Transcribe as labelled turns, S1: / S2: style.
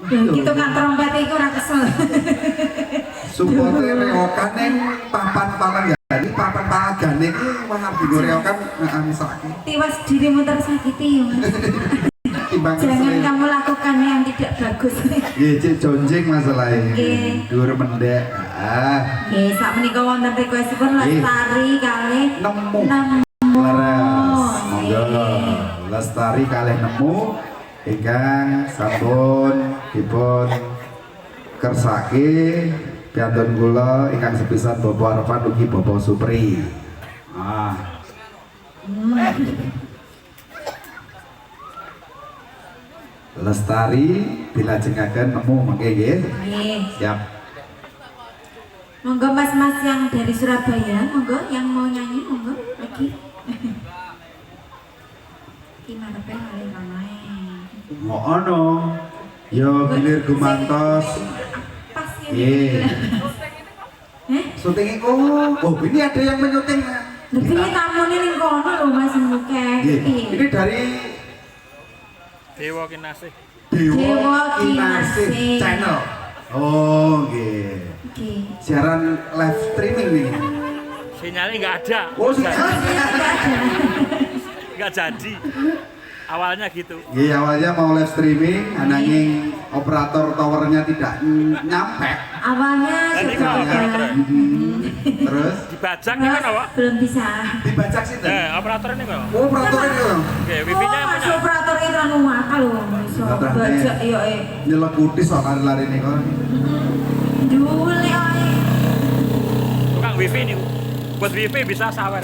S1: Gitu kan trompet itu ora kesel.
S2: Supporter reokan yang papan Palanggani, papan Palagane iki wah digo reokan anu sakit.
S1: Tiwas dirimu tersakiti ya Mas. Jangan kamu lakukan yang tidak bagus.
S2: Nggih, cek jonjing masalahnya. Dhuwur mendek.
S1: Nggih, sak menika wonten requestipun Lestari kalih
S2: Nemu.
S1: Leres.
S2: Monggo. Lestari kalih nemu ingkang sampun dipun kersake piantun kula ingkang sepisan Bapak Arfan ugi Bapak Supri. Lestari dilajengaken nemu mangke nggih. Siap.
S1: Monggo mas-mas yang dari Surabaya, monggo yang mau nyanyi monggo lagi. Gimana pengen kali
S2: Mau ono, yo gilir gumantos.
S1: Pas
S2: Iya. Syuting iku, oh ini ada yang menyuting.
S1: Lebih tamu nih kono loh Mas Muke.
S2: Ini dari
S3: Dewa Kinasih.
S1: Dewa
S2: Kinasih channel. Oh, nggih. Siaran live streaming nih.
S3: Sinyalnya nggak ada.
S2: Oh,
S3: Nggak jadi. Awalnya gitu.
S2: Iya, awalnya mau live streaming, ananging operator towernya tidak nyampe.
S1: Awalnya juga
S2: Terus
S3: Dibajak kan apa?
S1: belum bisa.
S2: dibajak sih.
S3: Operator ini kok.
S2: Oh, operatornya itu.
S3: Oke, wifi-nya yang
S1: Mas
S3: punya.
S1: operator itu anu akal loh, iso bajak yo
S2: Nyelek putih soal lari-lari nih kok.
S1: Dule ae.
S3: Tukang wifi ini. Buat wifi bisa sawer.